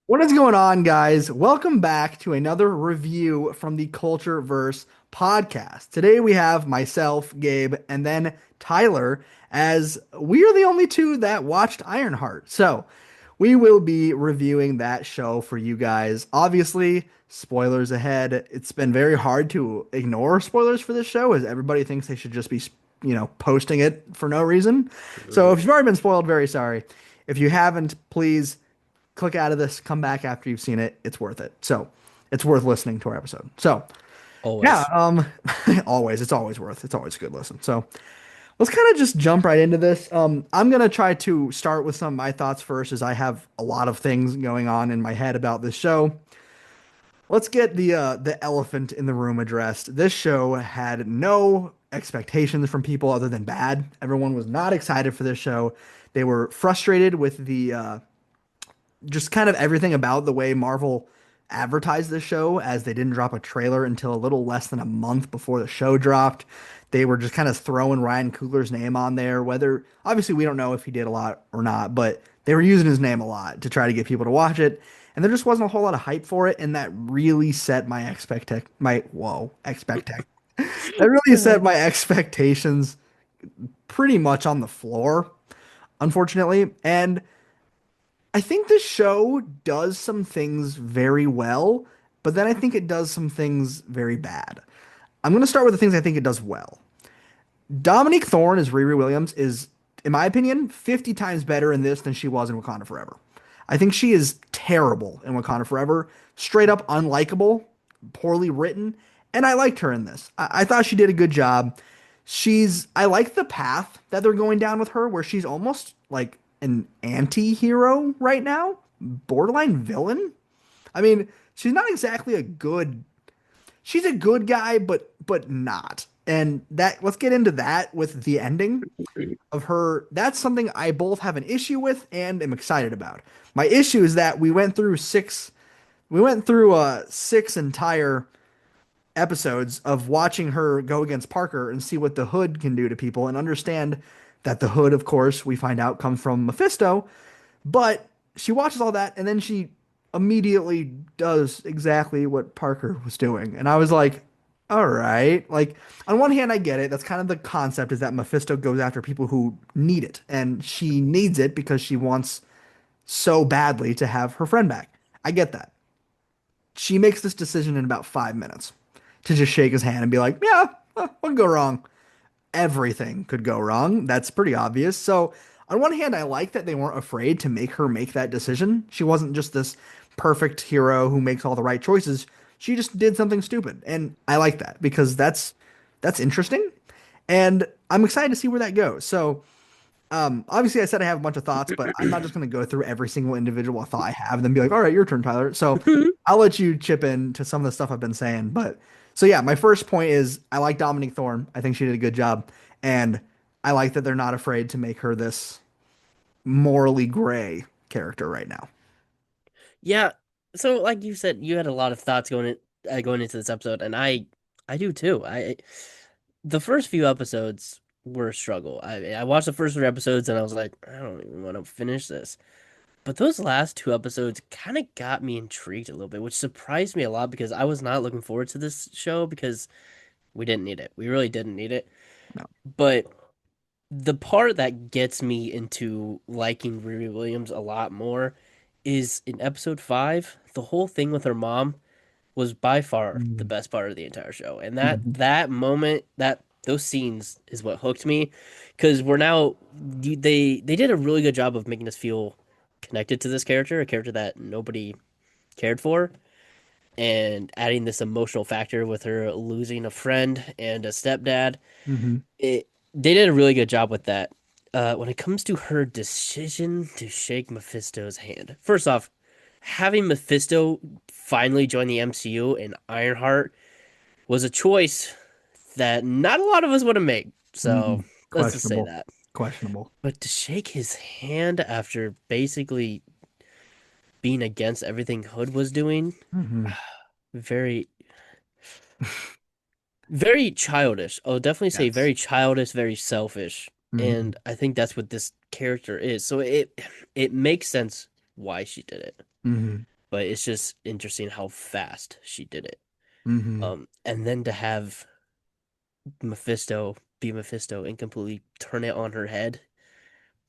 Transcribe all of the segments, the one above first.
What is going on, guys? Welcome back to another review from the CultureVerse podcast. Today we have myself, Gabe, and then Tyler, as we are the only two that watched Ironheart. So we will be reviewing that show for you guys. Obviously, spoilers ahead. It's been very hard to ignore spoilers for this show, as everybody thinks they should just be, posting it for no reason. So if Mhm. you've already been spoiled, very sorry. If you haven't, please click out of this, come back after you've seen it. It's worth it. So it's worth listening to our episode. So yeah, Always. always, it's always a good listen. So let's kind of just jump right into this. I'm gonna try to start with some of my thoughts first, as I have a lot of things going on in my head about this show. Let's get the elephant in the room addressed. This show had no expectations from people other than bad. Everyone was not excited for this show. They were frustrated with the just kind of everything about the way Marvel advertised the show, as they didn't drop a trailer until a little less than a month before the show dropped. They were just kind of throwing Ryan Coogler's name on there, whether obviously we don't know if he did a lot or not, but they were using his name a lot to try to get people to watch it. And there just wasn't a whole lot of hype for it, and that really set my expect that really set my expectations pretty much on the floor, unfortunately. And I think the show does some things very well, but then I think it does some things very bad. I'm going to start with the things I think it does well. Dominique Thorne as Riri Williams is, in my opinion, 50 times better in this than she was in Wakanda Forever. I think she is terrible in Wakanda Forever, straight up unlikable, poorly written, and I liked her in this. I thought she did a good job. I like the path that they're going down with her, where she's almost like an anti-hero right now, borderline villain. I mean, she's not exactly a good she's a good guy, but not. And that let's get into that with the ending of her. That's something I both have an issue with and am excited about. My issue is that we went through six entire episodes of watching her go against Parker and see what the hood can do to people, and understand that the hood, of course, we find out comes from Mephisto. But she watches all that, and then she immediately does exactly what Parker was doing. And I was like, all right. Like, on one hand, I get it. That's kind of the concept, is that Mephisto goes after people who need it. And she needs it because she wants so badly to have her friend back. I get that. She makes this decision in about 5 minutes to just shake his hand and be like, yeah, what could go wrong? Everything could go wrong. That's pretty obvious. So, on one hand, I like that they weren't afraid to make her make that decision. She wasn't just this perfect hero who makes all the right choices. She just did something stupid. And I like that, because that's interesting. And I'm excited to see where that goes. So, obviously, I said I have a bunch of thoughts, but I'm not just going to go through every single individual thought I have and then be like, all right, your turn, Tyler. So I'll let you chip in to some of the stuff I've been saying. But so yeah, my first point is I like Dominique Thorne. I think she did a good job. And I like that they're not afraid to make her this morally gray character right now. Yeah. So, like you said, you had a lot of thoughts going into this episode, and I do too. The first few episodes were a struggle. I watched the first three episodes, and I was like, I don't even want to finish this. But those last two episodes kind of got me intrigued a little bit, which surprised me a lot because I was not looking forward to this show because we didn't need it. We really didn't need it. No. But the part that gets me into liking Riri Williams a lot more is in episode 5. The whole thing with her mom was by far the Mhm. best part of the entire show, and that Mhm. that moment, that those scenes is what hooked me, because we're now they did a really good job of making us feel connected to this character, a character that nobody cared for, and adding this emotional factor with her losing a friend and a stepdad. Mhm. it They did a really good job with that. When it comes to her decision to shake Mephisto's hand, first off, having Mephisto finally join the MCU in Ironheart was a choice that not a lot of us would have made. So Mhm. let's just say Questionable. that. Questionable. But to shake his hand after basically being against everything Hood was doing, Mhm. very, very childish. I'll definitely say Yes. very childish, very selfish. Mhm. And I think that's what this character is. So it makes sense why she did it. Mhm. but it's just interesting how fast she did it. Hmm. And then to have Mephisto be Mephisto and completely turn it on her head,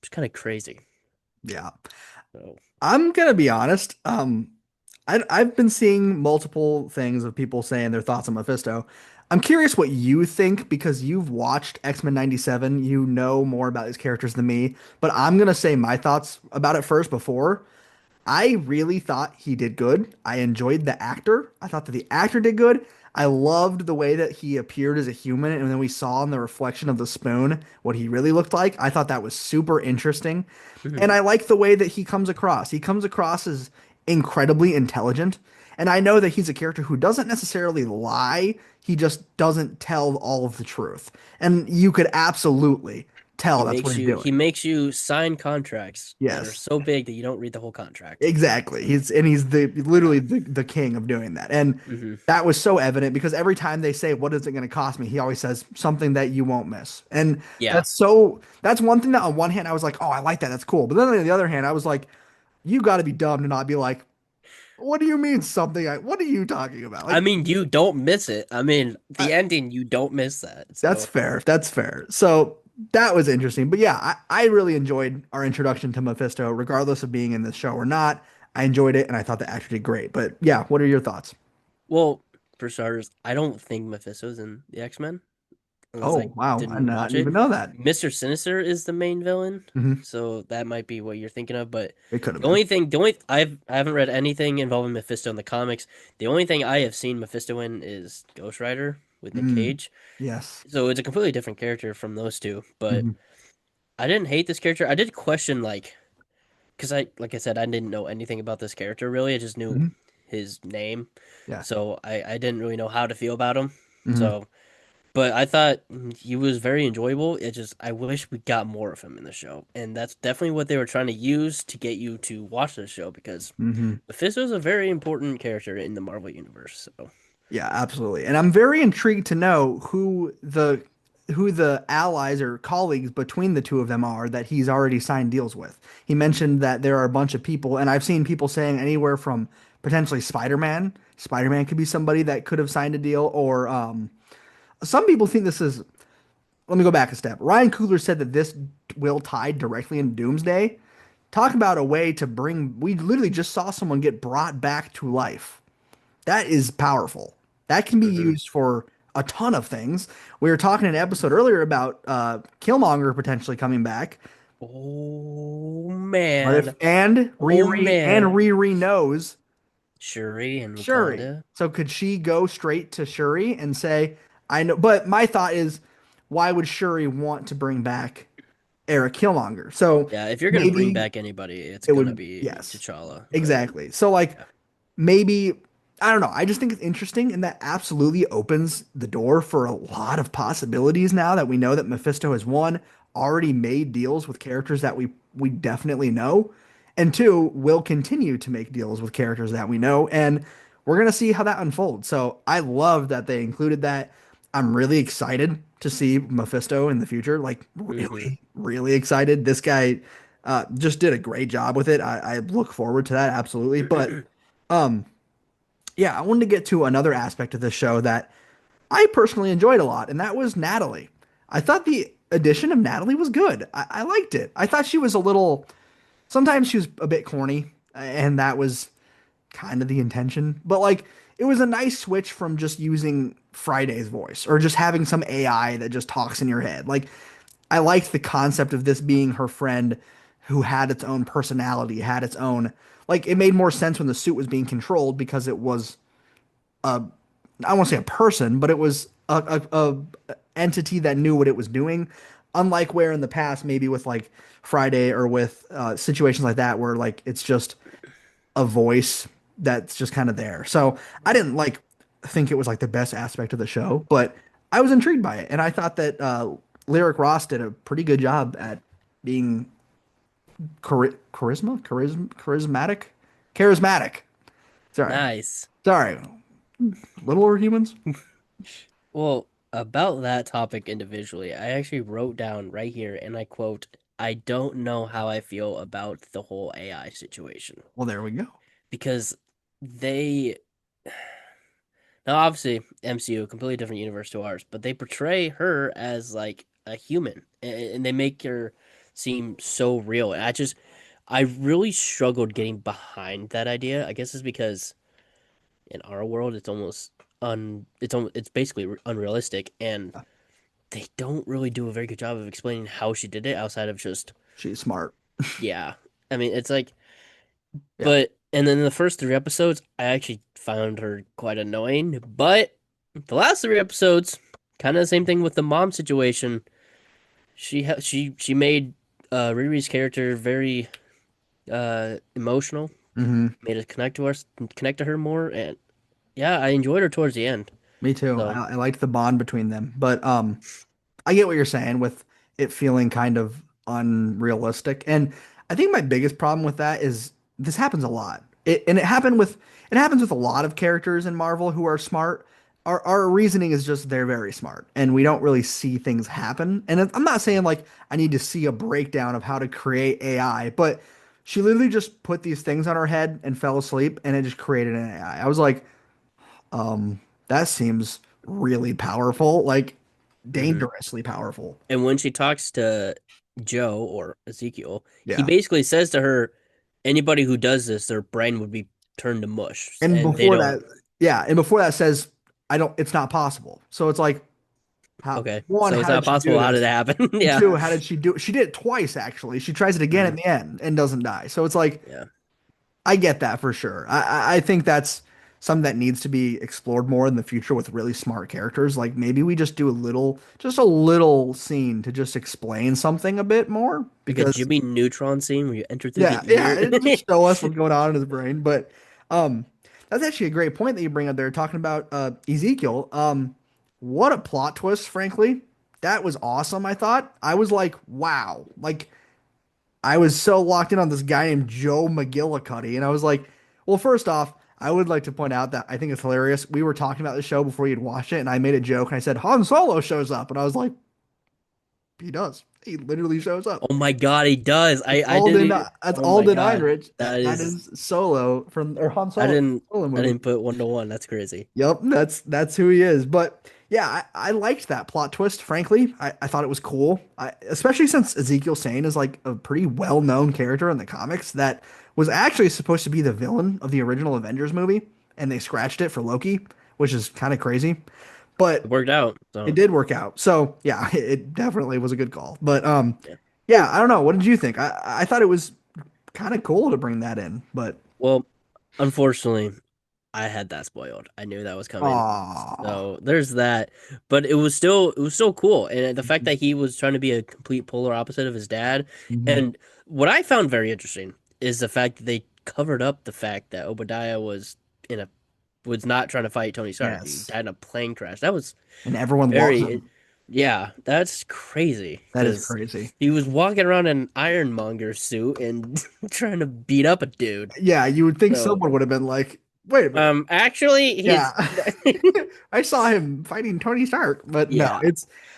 it's kind of crazy. Yeah. So, I'm gonna be honest. I've been seeing multiple things of people saying their thoughts on Mephisto. I'm curious what you think because you've watched X-Men 97. You know more about these characters than me, but I'm gonna say my thoughts about it first before. I really thought he did good. I enjoyed the actor. I thought that the actor did good. I loved the way that he appeared as a human, and then we saw in the reflection of the spoon what he really looked like. I thought that was super interesting. And mhm. I like the way that he comes across. He comes across as incredibly intelligent. And I know that he's a character who doesn't necessarily lie, he just doesn't tell all of the truth. And you could absolutely tell that's what he's He doing. makes you sign contracts that are Yes. so big that you don't read the whole contract. Exactly. He's the literally the king of doing that. And Hmm. that was so evident because every time they say, "What is it going to cost me?" he always says something that you won't miss. And Yeah. that's one thing that on one hand I was like, "Oh, I like that. That's cool." But then on the other hand, I was like, "You got to be dumb to not be like, what do you mean something? What are you talking about?" I Like, mean, you don't miss it. I mean, I, the ending, you don't miss that. that's So, fair. That's fair. So that was interesting. But yeah, I really enjoyed our introduction to Mephisto, regardless of being in this show or not. I enjoyed it, and I thought the actor did great. But yeah, what are your thoughts? well, for starters, I don't think Mephisto's in the X-Men unless Oh, I wow. I didn't watch didn't it. even know that. Mr. Sinister is the main villain, Hmm. so that might be what you're thinking of. But It could have been. the only I haven't read anything involving Mephisto in the comics. The only thing I have seen Mephisto in is Ghost Rider with Nick Mm, Cage. yes. So it's a completely different character from those two. But Hmm. I didn't hate this character. I did question because like I said, I didn't know anything about this character really. I just knew Hmm. his name, Yeah. so I didn't really know how to feel about him. Hmm. So, but I thought he was very enjoyable. It just I wish we got more of him in the show, and that's definitely what they were trying to use to get you to watch the show because Hmm. Mephisto is a very important character in the Marvel universe. So, Yeah, absolutely. And I'm very intrigued to know who the allies or colleagues between the two of them are that he's already signed deals with. He mentioned that there are a bunch of people, and I've seen people saying anywhere from potentially Spider-Man. Spider-Man could be somebody that could have signed a deal, or some people think this is. Let me go back a step. Ryan Coogler said that this will tie directly into Doomsday. Talk about a way to bring. We literally just saw someone get brought back to life. That is powerful. That can be mhm. used for a ton of things. We were talking in an episode earlier about Killmonger potentially coming back. Oh What if man, and oh And man, Riri knows Shuri and Shuri. Wakanda. So could she go straight to Shuri and say, "I know"? But my thought is, why would Shuri want to bring back Eric Killmonger? So Yeah, if you're gonna bring maybe back anybody, it's it gonna would, be yes, T'Challa. But exactly. So like yeah. maybe I don't know. I just think it's interesting, and that absolutely opens the door for a lot of possibilities now that we know that Mephisto has one already made deals with characters that we definitely know, and two will continue to make deals with characters that we know, and we're gonna see how that unfolds. So I love that they included that. I'm really excited to see Mephisto in the future. Like Hmm. really, really excited. This guy just did a great job with it. I look forward to that absolutely, but. Um, yeah, I wanted to get to another aspect of this show that I personally enjoyed a lot, and that was Natalie. I thought the addition of Natalie was good. I liked it. I thought she was a little, sometimes she was a bit corny, and that was kind of the intention. But like, it was a nice switch from just using Friday's voice or just having some AI that just talks in your head. Like, I liked the concept of this being her friend who had its own personality, had its own, like, it made more sense when the suit was being controlled because it was a I won't say a person, but it was a entity that knew what it was doing. Unlike where in the past, maybe with like Friday or with situations like that, where like it's just a voice that's just kind of there. So I didn't like think it was like the best aspect of the show, but I was intrigued by it, and I thought that Lyric Ross did a pretty good job at being charismatic. Sorry, Nice. sorry, littler humans. Well, about that topic individually, I actually wrote down right here, and I quote, I don't know how I feel about the whole AI situation. Well, there we go. Because they now obviously MCU, completely different universe to ours, but they portray her as like a human, and they make her seem so real. And I really struggled getting behind that idea. I guess it's because in our world, it's basically unrealistic, and they don't really do a very good job of explaining how she did it outside of just She's smart. yeah. I mean, it's like, Yeah. but and then the first three episodes, I actually found her quite annoying. But the last three episodes, kind of the same thing with the mom situation. She made Riri's character very emotional, Hmm. made us connect to her more, and yeah, I enjoyed her towards the end. Me too. So I liked the bond between them, but I get what you're saying with it feeling kind of unrealistic. And I think my biggest problem with that is this happens a lot. It happens with a lot of characters in Marvel who are smart. Our reasoning is just they're very smart and we don't really see things happen. And I'm not saying like I need to see a breakdown of how to create AI, but she literally just put these things on her head and fell asleep and it just created an AI. I was like, um, that seems really powerful, like mhm. dangerously powerful. And when she talks to Joe or Ezekiel, he Yeah. basically says to her, anybody who does this, their brain would be turned to mush, And and they before don't. that, yeah, and before that says, I don't, it's not possible. So it's like, Okay, one, so it's how not did she do possible. How did it this? happen? And Yeah. two, how did she do it? She did it twice, actually. She tries it again Mhm. at the end and doesn't die. So it's like, Yeah. I get that for sure. I think that's something that needs to be explored more in the future with really smart characters. Like maybe we just do just a little scene to just explain something a bit more Like a because Jimmy Neutron scene where you enter through yeah, the yeah, ear. it just show us what's going on in his brain. But um, that's actually a great point that you bring up there, talking about Ezekiel. What a plot twist, frankly. That was awesome, I thought. I was like, wow. Like I was so locked in on this guy named Joe McGillicuddy, and I was like, well, first off, I would like to point out that I think it's hilarious. We were talking about the show before you'd watched it, and I made a joke and I said Han Solo shows up, and I was like, he does. He literally shows up. Oh my God, he does. It's I didn't. That's Oh my Alden God, Einrich. that That is. is Solo from or Han I Solo didn't. Solo I movie. didn't put 1-to-1. That's crazy. Yep, that's who he is. But yeah, I liked that plot twist, frankly. I thought it was cool. Especially since Ezekiel Sane is like a pretty well-known character in the comics that was actually supposed to be the villain of the original Avengers movie, and they scratched it for Loki, which is kind of crazy. It But worked out. it So did work out. So yeah, it definitely was a good call. But yeah. yeah, I don't know. What did you think? I thought it was kind of cool to bring that in, but Well, unfortunately, I had that spoiled. I knew that was coming. ah, So there's that. But it was still cool. And the fact that he was trying to be a complete polar opposite of his dad. mhm. And what I found very interesting is the fact that they covered up the fact that Obadiah in a was not trying to fight Tony Stark. He Yes, died in a plane crash. That was and everyone loves very him. yeah, that's crazy That is because crazy. he was walking around in an ironmonger suit and trying to beat up a dude. Yeah, you would think So someone would have been like, "Wait a minute, actually yeah, he's I saw him fighting Tony Stark." But no, yeah.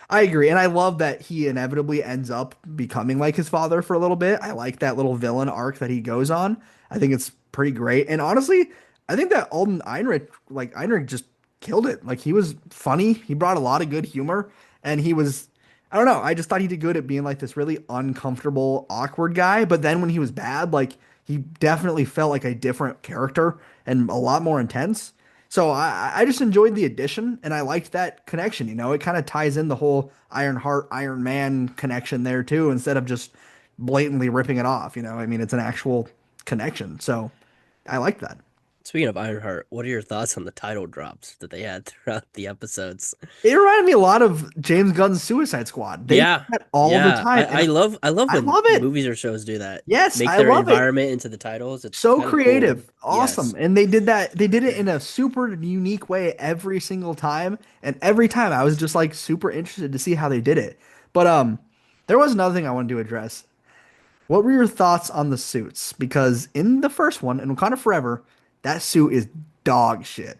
I agree, and I love that he inevitably ends up becoming like his father for a little bit. I like that little villain arc that he goes on. I think it's pretty great, and honestly, I think that Alden Einrich just killed it. Like he was funny. He brought a lot of good humor, and he was. I don't know. I just thought he did good at being like this really uncomfortable, awkward guy. But then when he was bad, like he definitely felt like a different character and a lot more intense. So I just enjoyed the addition and I liked that connection. You know, it kind of ties in the whole Ironheart, Iron Man connection there too, instead of just blatantly ripping it off. You know, I mean, it's an actual connection. So I like that. Speaking of Ironheart, what are your thoughts on the title drops that they had throughout the episodes? It reminded me a lot of James Gunn's Suicide Squad. They do Yeah, that all the yeah. time, and I love I when love it. movies or shows do that. Yes, Make I their love it. environment into the titles. It's So kind of cool. creative. Awesome. Yes. And they did that. They did it in a super unique way every single time. And every time I was just like super interested to see how they did it. But there was another thing I wanted to address. What were your thoughts on the suits? Because in the first one, in Wakanda Forever, that suit is dog shit.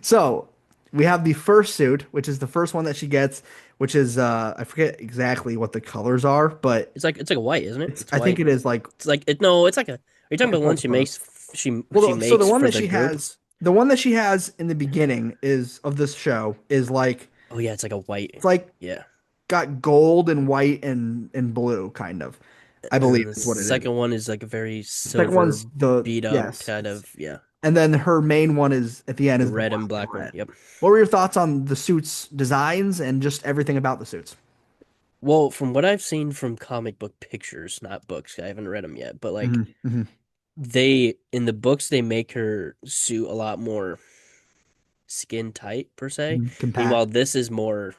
So we have the first suit, which is the first one that she gets, which is I forget exactly what the colors are, but It's like a white, isn't it? it's It's I think white. it is like It's like it no, it's like a are you talking white about the one polka she fur. makes she So makes for the group. the one that she has in the beginning is of this show is like Oh yeah, it's like a white. it's like Yeah. got gold and white and blue kind of. I And believe then the is what it is. second one is like a very The second silver one's the beat up yes, kind of, yeah. and then her main one is at the end The is the red and black and black one. red. Yep. What were your thoughts on the suits designs and just everything about the suits? Well, from what I've seen from comic book pictures, not books, I haven't read them yet, but like Hmm. Hmm. they in the books they make her suit a lot more skin tight per se. Compact, Meanwhile, this is more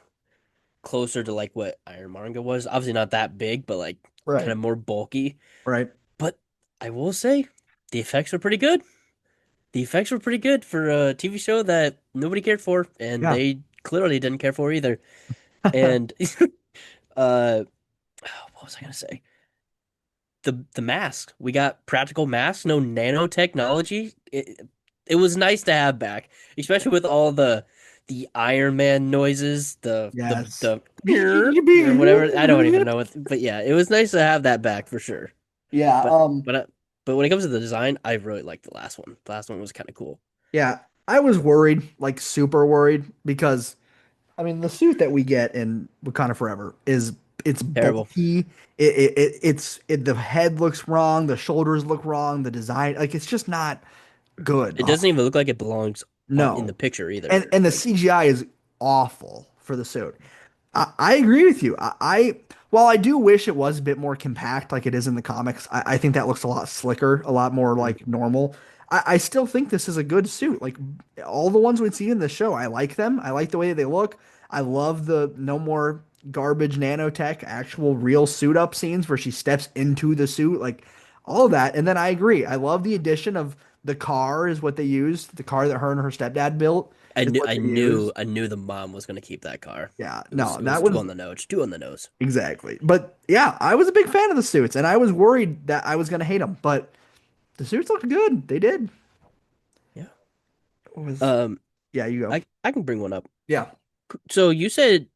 closer to like what Iron Manga was. Obviously not that big, but like kind right? of more bulky. Right. But I will say the effects are pretty good. The effects were pretty good for a TV show that nobody cared for, and Yeah. they clearly didn't care for either. And what was I gonna say? The mask. We got practical masks, no nanotechnology. It was nice to have back, especially with all the Iron Man noises, Yes. the or whatever. I don't even know what, but yeah, it was nice to have that back for sure. Yeah. But but when it comes to the design, I really like the last one. The last one was kind of cool. Yeah. I was worried, like super worried, because I mean the suit that we get in Wakanda Forever is it's Terrible. bulky. The head looks wrong, the shoulders look wrong, the design like it's just not good. It doesn't even look like it belongs on in the No. picture either. And the Like CGI is awful for the suit. I agree with you. While I do wish it was a bit more compact like it is in the comics, I think that looks a lot slicker, a lot more mm, like normal. I still think this is a good suit. Like all the ones we've seen in the show, I like them. I like the way they look. I love the no more garbage nanotech, actual real suit up scenes where she steps into the suit, like all of that. And then I agree. I love the addition of the car is what they used. The car that her and her stepdad built is what they used. I knew the mom was gonna keep that car. Yeah, no, It that was two was on the nose, two on the nose. exactly. But yeah, I was a big fan of the suits, and I was worried that I was gonna hate them, but the suits looked good. They did. Yeah. It was Um, yeah, you go. I can bring one up. Yeah. So you said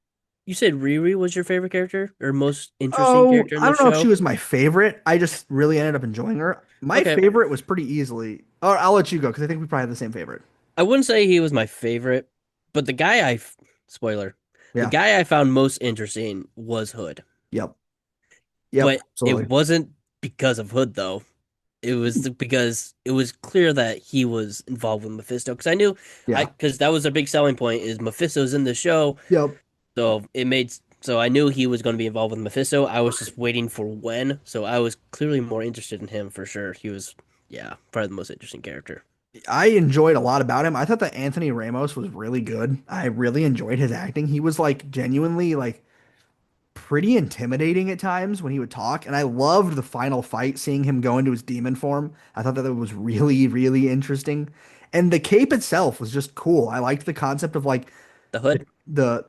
Riri was your favorite character or most interesting Oh, character in I the don't know if she show? was my favorite. I just really ended up enjoying her. My Okay, favorite was pretty easily. Or I'll let you go because I think we probably have the same favorite. I wouldn't say he was my favorite, but spoiler, the Yeah. guy I found most interesting was Hood. Yep. Yep. But it Absolutely. wasn't because of Hood though. It was because it was clear that he was involved with Mephisto. Because Yeah. because that was a big selling point is Mephisto's in the show. Yep. So so I knew he was going to be involved with Mephisto. I was just waiting for when. So I was clearly more interested in him for sure. He was, yeah, probably the most interesting character. I enjoyed a lot about him. I thought that Anthony Ramos was really good. I really enjoyed his acting. He was like genuinely like pretty intimidating at times when he would talk. And I loved the final fight, seeing him go into his demon form. I thought that it was really, really interesting. And the cape itself was just cool. I liked the concept of like The Hood, the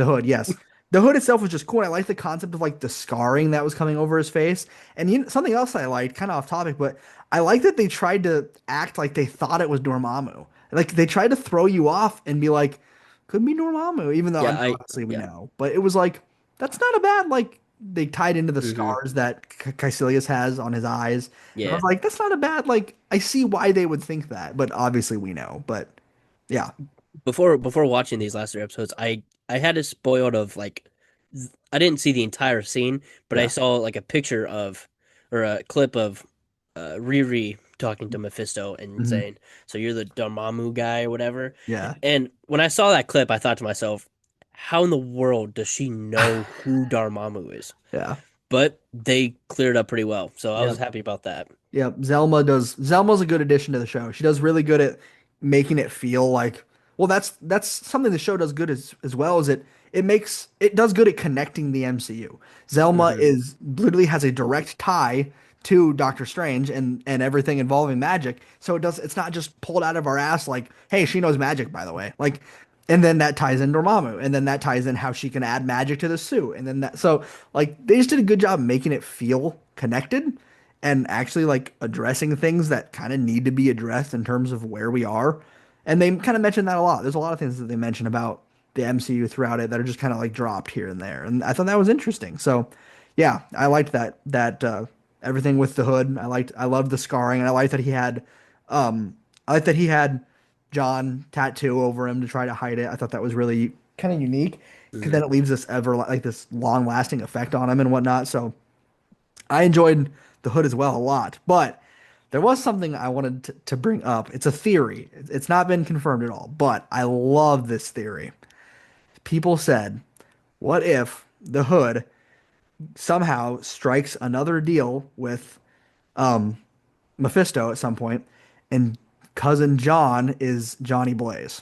hood, yes. The hood itself was just cool. And I liked the concept of like the scarring that was coming over his face. And something else I liked, kind of off topic, but I like that they tried to act like they thought it was Dormammu. Like they tried to throw you off and be like, could be Dormammu, even though I mean, obviously we yeah, know. But it was like, that's not a bad like they tied into the hmm scars that Caecilius has on his eyes. And I yeah. was like, that's not a bad like I see why they would think that, but obviously we know. But yeah. Before watching these last three episodes, I had it spoiled of like I didn't see the entire scene, but I Yeah. saw like a picture of or a clip of Riri talking to Mephisto and Hmm. saying, "So you're the Dormammu guy or whatever." Yeah. And when I saw that clip, I thought to myself, "How in the world does she know who Dormammu is?" Yeah. But they cleared up pretty well, so I was Yep. happy about that. Yep. Zelma's a good addition to the show. She does really good at making it feel like well that's something the show does good as well as it does good at connecting the MCU. Zelma Hmm is literally has a direct tie to Doctor Strange and everything involving magic. So it's not just pulled out of our ass like, hey, she knows magic by the way. Like and then that ties in Dormammu, and then that ties in how she can add magic to the suit, and then that so like they just did a good job making it feel connected and actually like addressing things that kind of need to be addressed in terms of where we are. And they kind of mentioned that a lot. There's a lot of things that they mention about the MCU throughout it that are just kind of like dropped here and there. And I thought that was interesting. So, yeah, I liked that everything with the hood. I loved the scarring and I liked that he had I like that he had John tattoo over him to try to hide it. I thought that was really kind of unique because Mm. then it leaves this ever like this long lasting effect on him and whatnot. So I enjoyed the hood as well a lot, but there was something I wanted to bring up. It's a theory. It's not been confirmed at all, but I love this theory. People said, what if the hood somehow strikes another deal with Mephisto at some point, and cousin John is Johnny Blaze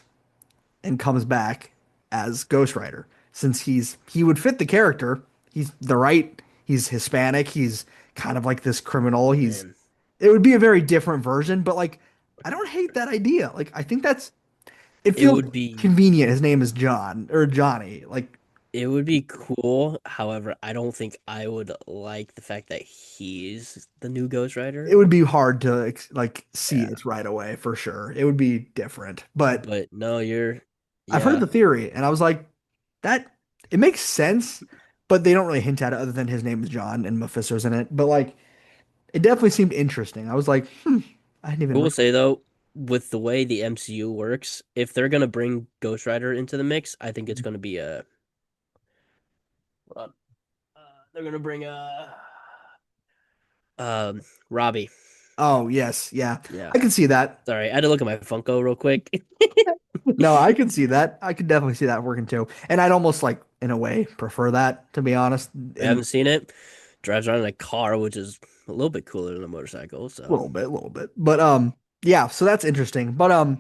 and comes back as Ghost Rider since he would fit the character. He's the right. He's Hispanic. He's kind of like this criminal. He's Man, it would be a very different version, but like I don't hate that idea. Like I think that's it it feels would be convenient. His name is John or Johnny. Like it would be cool. However, I don't think I would like the fact that he's the new Ghost it Rider. would be hard to like see Yeah. it right away for sure. It would be different, but But no, I've heard yeah. the theory, and I was like, that it makes sense, but they don't really hint at it other than his name is John and Mephisto's in it. But like, it definitely seemed interesting. I was like, I didn't I even will realize. say though, with the way the MCU works, if they're gonna bring Ghost Rider into the mix, I think it's gonna be a. Hold on. They're gonna bring Robbie. Oh yes, yeah, Yeah. I can see that. Sorry, I had to look at my Funko real quick. No, I can see that. I could definitely see that working too. And I'd almost like, in a way, prefer that to be honest. I In haven't seen it. Drives around in a car, which is a little bit cooler than a motorcycle. So, a little bit. But yeah. So that's interesting. But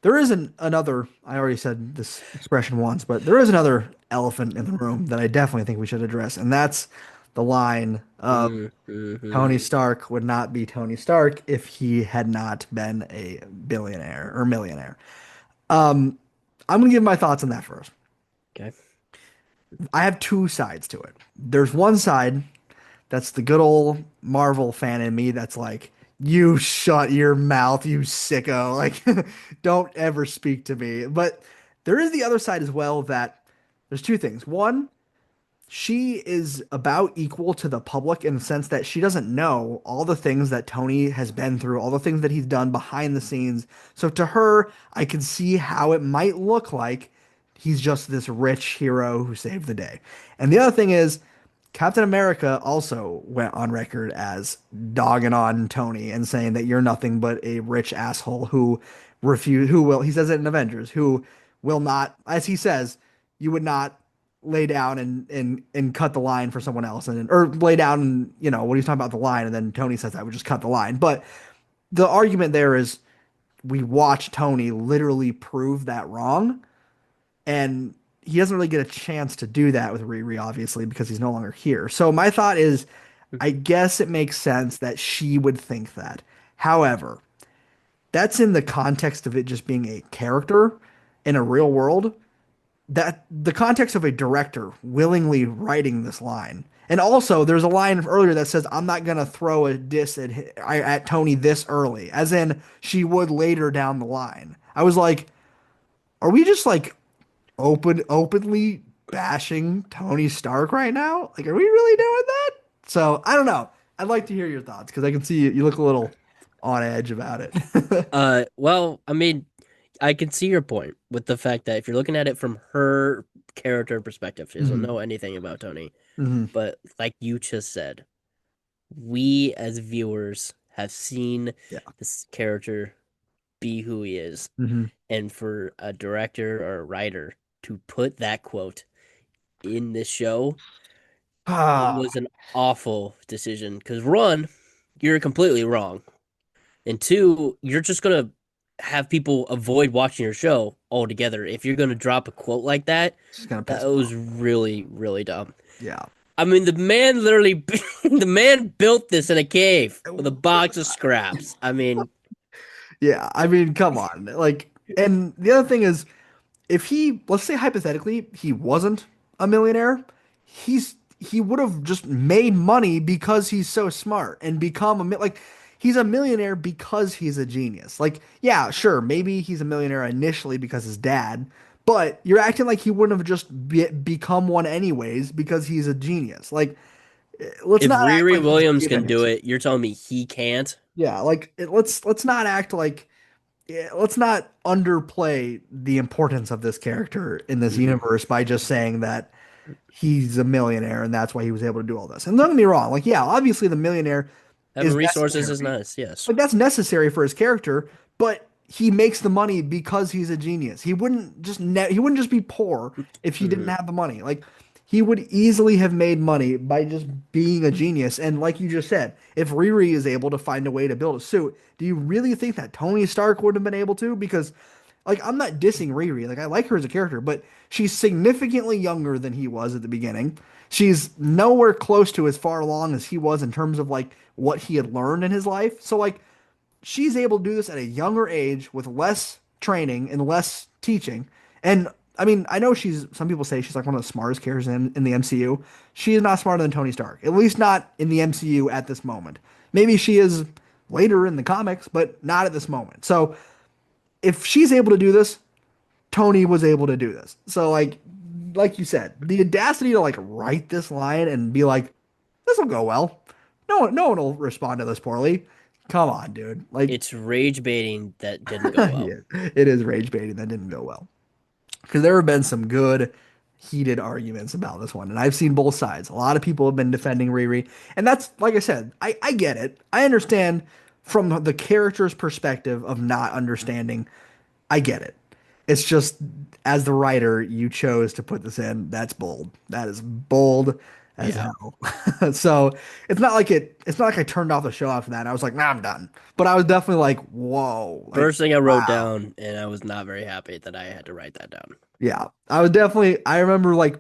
there is another. I already said this expression once, but there is another elephant in the room that I definitely think we should address, and that's the line of mm-hmm. Tony Stark would not be Tony Stark if he had not been a billionaire or millionaire. Um, I'm gonna give my thoughts on that first. Okay. I have two sides to it. There's one side that's the good old Marvel fan in me that's like, you shut your mouth, you sicko. Like, don't ever speak to me. But there is the other side as well that there's two things. One, she is about equal to the public in the sense that she doesn't know all the things that Tony has been through, all the things that he's done behind the scenes. So to her, I can see how it might look like he's just this rich hero who saved the day. And the other thing is, Captain America also went on record as dogging on Tony and saying that you're nothing but a rich asshole who will, he says it in Avengers, who will not, as he says, you would not lay down and cut the line for someone else and or lay down and what he's talking about the line and then Tony says I would just cut the line. But the argument there is we watch Tony literally prove that wrong and he doesn't really get a chance to do that with Riri, obviously, because he's no longer here. So my thought is, I guess it makes sense that she would think that. However, that's in the context of it just being a character in a real world. That the context of a director willingly writing this line. And also, there's a line earlier that says, "I'm not gonna throw a diss at Tony this early," as in she would later down the line. I was like, are we just like openly bashing Tony Stark right now? Like, are we really doing that? So I don't know. I'd like to hear your thoughts because I can see you look a little on edge about it. Well, I mean, I can see your point with the fact that if you're looking at it from her character perspective, she doesn't hmm know anything about Tony. hmm But like you just said, we as viewers have seen Yeah. this character be who he is. hmm And for a director or a writer to put that quote in this show, it Ah, was an awful decision. Because one, you're completely wrong. And two, you're just gonna have people avoid watching your show altogether if you're gonna drop a quote like that. just gonna piss That me was off. really, really dumb. Yeah. I mean, the man literally, the man built this in a cave with a box of scraps. I mean, Yeah. I mean, come on. Like, and the other thing is, if he, let's say hypothetically, he wasn't a millionaire, he would have just made money because he's so smart and become like he's a millionaire because he's a genius. Like, yeah, sure, maybe he's a millionaire initially because his dad, but you're acting like he wouldn't have just become one anyways because he's a genius. Like, let's if not act Riri like he's Williams given can it do to him. it, you're telling me he can't? Yeah, like let's not act like yeah, let's not underplay the importance of this character in this Hmm. universe by just saying that he's a millionaire and that's why he was able to do all this. And don't get me wrong, like yeah, obviously the millionaire Having is resources is necessary. nice, yes. Like that's necessary for his character, but he makes the money because he's a genius. He wouldn't just be poor if he didn't Hmm. have the money. Like he would easily have made money by just being a genius. And like you just said, if Riri is able to find a way to build a suit, do you really think that Tony Stark would have been able to? Because like I'm not dissing Riri. Like I like her as a character, but she's significantly younger than he was at the beginning. She's nowhere close to as far along as he was in terms of like what he had learned in his life. So like she's able to do this at a younger age with less training and less teaching. And I mean, I know some people say she's like one of the smartest characters in the MCU. She is not smarter than Tony Stark, at least not in the MCU at this moment. Maybe she is later in the comics, but not at this moment. So if she's able to do this, Tony was able to do this. So like you said, the audacity to like write this line and be like, this will go well. No one will respond to this poorly. Come on, dude. Like It's rage baiting that didn't go well. yeah, it is rage baiting that didn't go well. Because there have been some good heated arguments about this one, and I've seen both sides. A lot of people have been defending Riri, and that's like I said, I get it. I understand from the character's perspective of not understanding. I get it. It's just as the writer, you chose to put this in. That's bold. That is bold as Yeah. hell. So it's not like I turned off the show after that. I was like, nah, I'm done. But I was definitely like, whoa, like First thing I wrote wow. down, and I was not very happy that I had to write that down. Yeah. I remember like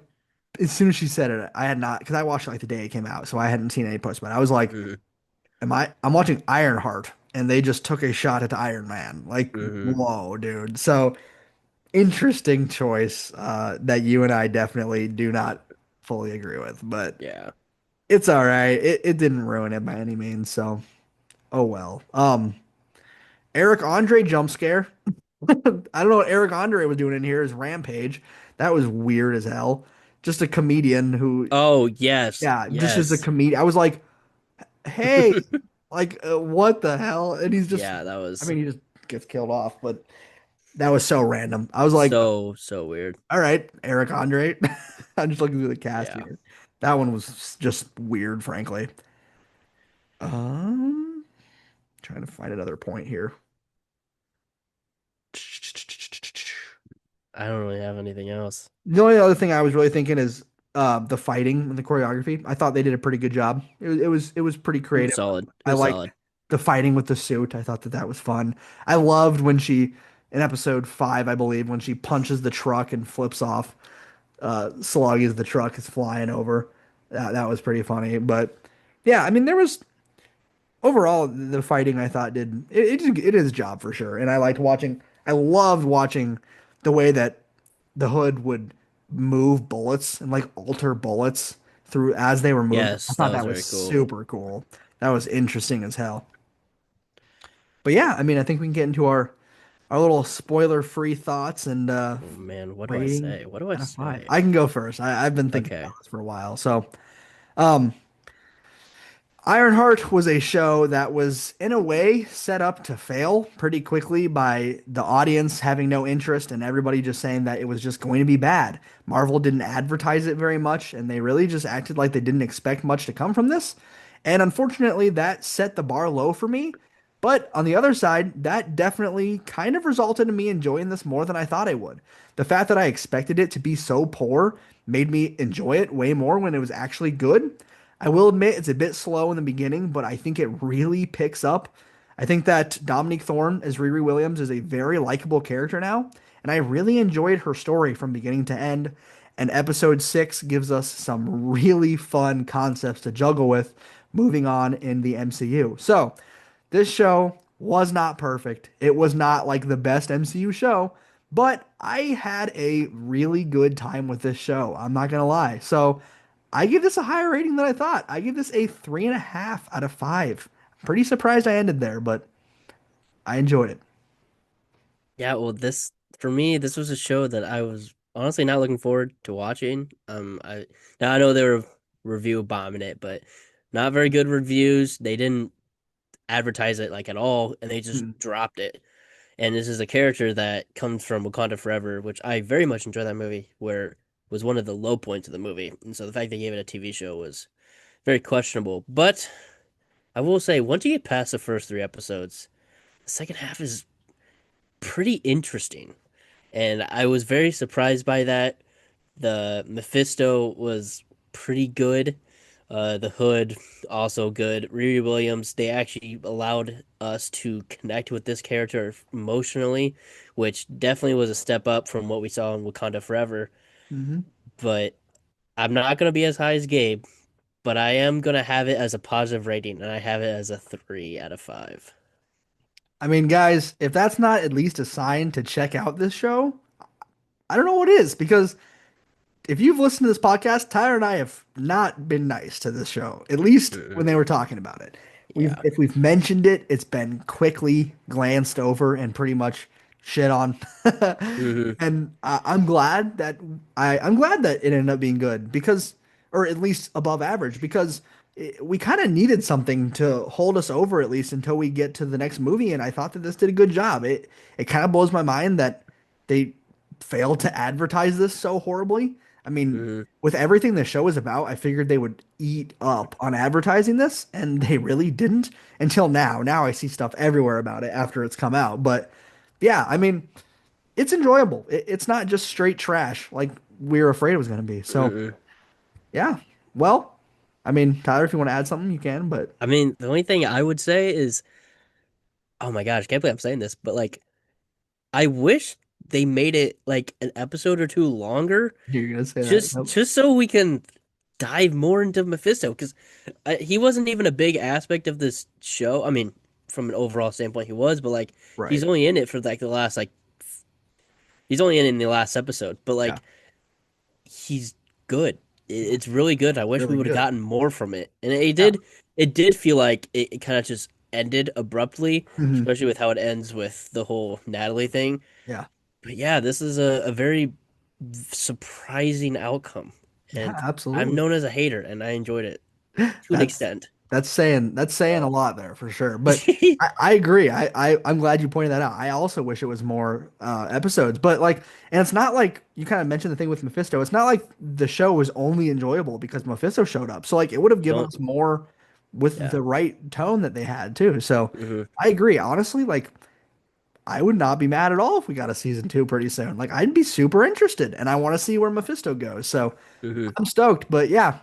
as soon as she said it, I had not because I watched it like the day it came out, so I hadn't seen any posts about it. I was like, Hmm. I'm watching Ironheart and they just took a shot at Iron Man. Like, Hmm. whoa, dude. So interesting choice that you and I definitely do not fully agree with, but Yeah. it's all right. It didn't ruin it by any means, so oh well. Eric Andre jump scare. I don't know what Eric Andre was doing in here. His rampage. That was weird as hell. Just a comedian who, Oh, yes. yeah, just as a Yes. comedian. I was like, hey, like what the hell? And he's just, Yeah, that I was mean, he just gets killed off, but that was so random. I was like, so weird. all right, Eric Andre. I'm just looking through the cast Yeah. here. That one was just weird, frankly. Um, Trying to find another point here. I don't really have anything else. The only other thing I was really thinking is the fighting and the choreography. I thought they did a pretty good job. It was pretty It was creative. solid. It I was liked solid. the fighting with the suit. I thought that that was fun. I loved when she in episode 5, I believe, when she punches the truck and flips off Slug as the truck is flying over. That was pretty funny. But yeah, I mean, there was overall the fighting I thought it is a job for sure. And I liked watching. I loved watching the way that the hood would move bullets and like alter bullets through as they were moving. I Yes, that thought was that was very cool. super cool. That was interesting as hell. But yeah, I mean, I think we can get into our little spoiler-free thoughts and Oh man, what do I rating say? What do I out of five. say? I can go first. I've been thinking about Okay. this for a while. So, um, Ironheart was a show that was, in a way, set up to fail pretty quickly by the audience having no interest and everybody just saying that it was just going to be bad. Marvel didn't advertise it very much, and they really just acted like they didn't expect much to come from this. And unfortunately, that set the bar low for me. But on the other side, that definitely kind of resulted in me enjoying this more than I thought I would. The fact that I expected it to be so poor made me enjoy it way more when it was actually good. I will admit it's a bit slow in the beginning, but I think it really picks up. I think that Dominique Thorne as Riri Williams is a very likable character now, and I really enjoyed her story from beginning to end. And episode 6 gives us some really fun concepts to juggle with moving on in the MCU. So, this show was not perfect. It was not like the best MCU show, but I had a really good time with this show. I'm not gonna lie. So I give this a higher rating than I thought. I give this a 3.5 out of 5. I'm pretty surprised I ended there, but I enjoyed it. Yeah, well, this for me, this was a show that I was honestly not looking forward to watching. I now I know they were review bombing it, but not very good reviews. They didn't. advertise it like at all, and they just Mhm. dropped it. And this is a character that comes from Wakanda Forever, which I very much enjoy that movie, where was one of the low points of the movie. And so the fact they gave it a TV show was very questionable. But I will say, once you get past the first three episodes, the second half is pretty interesting. And I was very surprised by that. The Mephisto was pretty good. The Hood also good. Riri Williams, they actually allowed us to connect with this character emotionally, which definitely was a step up from what we saw in Wakanda Forever. Mhm. But I'm not gonna be as high as Gabe, but I am gonna have it as a positive rating, and I have it as a 3 out of 5. I mean, guys, if that's not at least a sign to check out this show, I don't know what is, because if you've listened to this podcast, Tyler and I have not been nice to this show, at least when Mm-mm. they were talking about it. Yeah. If we've mentioned it, it's been quickly glanced over and pretty much shit on. Hmm. And I'm glad that I'm glad that it ended up being good because, or at least above average, because we kind of needed something to hold us over at least until we get to the next movie. And I thought that this did a good job. It kind of blows my mind that they failed to advertise this so horribly. I mean, Hmm. with everything the show is about, I figured they would eat up on advertising this, and they really didn't until now. Now I see stuff everywhere about it after it's come out. But yeah, I mean, it's enjoyable. It's not just straight trash like we were afraid it was going to be. So Mm-mm. yeah, well, I mean, Tyler, if you want to add something, you can. But I mean, the only thing I would say is, oh my gosh, I can't believe I'm saying this, but like, I wish they made it like an episode or two longer, you're gonna say that. just Nope. just so we can dive more into Mephisto, because he wasn't even a big aspect of this show. I mean, from an overall standpoint, he was, but like, he's Right. only in it for like the last like he's only in the last episode, but Yeah. like, he's good. It's really good. I wish we Really would have good. gotten more from it, and Yeah. it did feel like it kind of just ended abruptly, Hmm. especially with how it ends with the whole Natalie thing. Yeah. But yeah, this is a very surprising outcome. Yeah. And I'm Absolutely. known as a hater, and I enjoyed it to an That's extent. that's saying a So, lot there for sure. But I agree. I'm glad you pointed that out. I also wish it was more episodes. But like, and it's not like you kind of mentioned the thing with Mephisto. It's not like the show was only enjoyable because Mephisto showed up. So like, it would have given don't, us more with yeah. the right tone that they had too. So Hmm. I agree. Honestly, like, I would not be mad at all if we got a season two pretty soon. Like, I'd be super interested, and I want to see where Mephisto goes. So Hmm. I'm stoked. But yeah,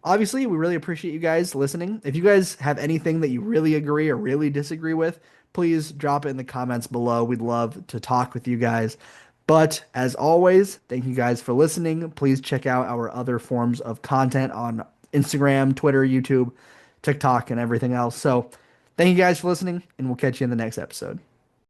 obviously, we really appreciate you guys listening. If you guys have anything that you really agree or really disagree with, please drop it in the comments below. We'd love to talk with you guys. But as always, thank you guys for listening. Please check out our other forms of content on Instagram, Twitter, YouTube, TikTok, and everything else. So thank you guys for listening, and we'll catch you in the next episode.